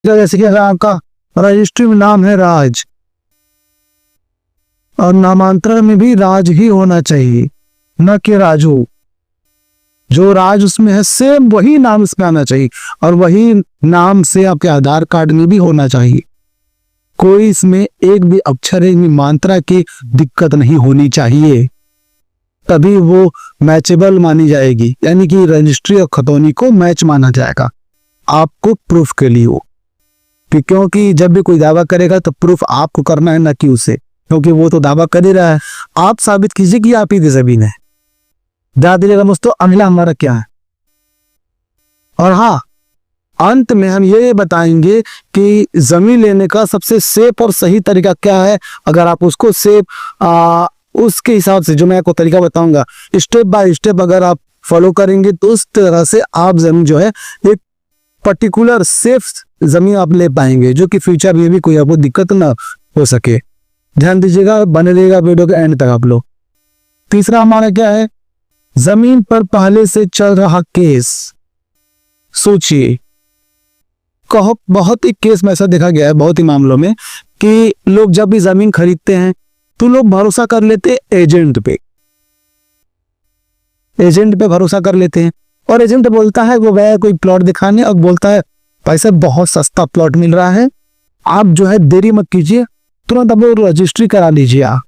जैसे कि आपका रजिस्ट्री में नाम है राज, और नामांतरण में भी राज ही होना चाहिए, न कि राजू। जो राज उसमें है सेम वही नाम इसमें आना चाहिए, और वही नाम से आपके आधार कार्ड में भी होना चाहिए। कोई इसमें एक भी अक्षर, एक भी मात्रा की दिक्कत नहीं होनी चाहिए, तभी वो मैचेबल मानी जाएगी, यानी कि रजिस्ट्री और खतौनी को मैच माना जाएगा आपको प्रूफ के लिए हो। क्योंकि जब भी कोई दावा करेगा तो प्रूफ आपको करना है, ना कि उसे, क्योंकि वो तो दावा कर ही रहा है। आप साबित कीजिए कि आप ही की जमीन है। ध्यान दीजिएगा दोस्तों, अगला हमारा क्या है। और हाँ, अंत में हम ये बताएंगे कि जमीन लेने का सबसे सेफ और सही तरीका क्या है। अगर आप उसको सेफ उसके हिसाब से जो मैं आपको तरीका बताऊंगा, स्टेप बाय स्टेप अगर आप फॉलो करेंगे तो उस तरह से आप जमीन जो है एक पर्टिकुलर सेफ जमीन आप ले पाएंगे, जो कि फ्यूचर में भी कोई आपको दिक्कत ना हो सके। ध्यान दीजिएगा, बने रहेगा वीडियो के एंड तक आप लोग। तीसरा हमारा क्या है, जमीन पर पहले से चल रहा केस। सोचिए, बहुत ही केस में ऐसा देखा गया है, बहुत ही मामलों में, कि लोग जब भी जमीन खरीदते हैं तो लोग भरोसा कर लेते एजेंट पे, एजेंट पे भरोसा कर लेते हैं। और एजेंट बोलता है, वो गया कोई प्लॉट दिखाने और बोलता है भाई साहब बहुत सस्ता प्लॉट मिल रहा है, आप जो है देरी मत कीजिए, तुरंत आप रजिस्ट्री करा लीजिए, आप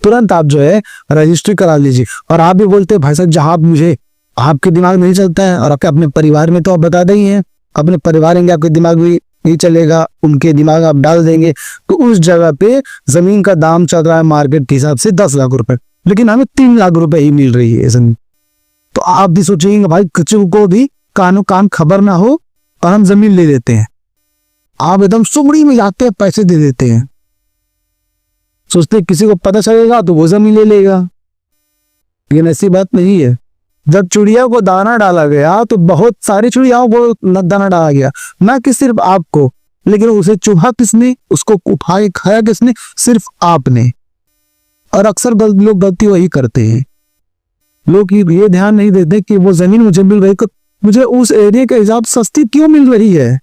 तुरंत आप जो है रजिस्ट्री करा लीजिए। और आप भी बोलते हैं भाई साहब जहां मुझे आपके दिमाग नहीं चलता है, और आपके अपने परिवार में तो आप बता देंगे हैं, अपने परिवार में आपके दिमाग में नहीं चलेगा, उनके दिमाग आप डाल देंगे, तो उस जगह पे जमीन का दाम चल रहा है मार्केट के हिसाब से 10 लाख रुपए, लेकिन हमें 3 लाख रुपए ही मिल रही है जमीन। तो आप भी सोचेंगे भाई किसी को भी कान खबर ना हो और हम जमीन ले लेते हैं। आप एकदम सुमड़ी में जाते हैं, पैसे दे देते हैं, सोचते किसी को पता चलेगा तो वो जमीन ले लेगा, लेकिन ऐसी बात नहीं है। जब चिड़िया को दाना डाला गया तो बहुत सारी चिड़ियाओं को दाना डाला गया, ना कि सिर्फ आपको, लेकिन उसे चूहा किसने, उसको उठा के खाया किसने, सिर्फ आपने। और अक्सर लोग गलती वही करते हैं, लोग ये ध्यान नहीं देते कि वो जमीन मुझे मिल रही, मुझे उस एरिया के हिसाब सस्ती क्यों मिल रही है।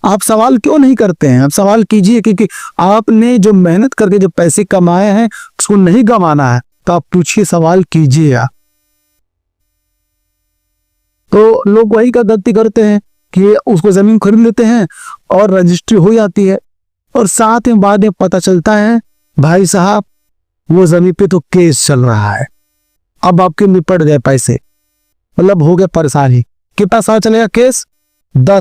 आप सवाल क्यों नहीं करते हैं? आप सवाल कीजिए, क्योंकि आपने जो मेहनत करके जो पैसे कमाए हैं उसको नहीं गंवाना है, तो आप पूछिए, सवाल कीजिए आप। तो लोग वही का गलती करते हैं कि उसको जमीन खरीद लेते हैं और रजिस्ट्री हो जाती है, और साथ में बाद में पता चलता है भाई साहब वो जमीन पे तो केस चल रहा है, अब आपके निपट गए पैसे, मतलब हो गए परेशानी। कितना साल चलेगा केस? 10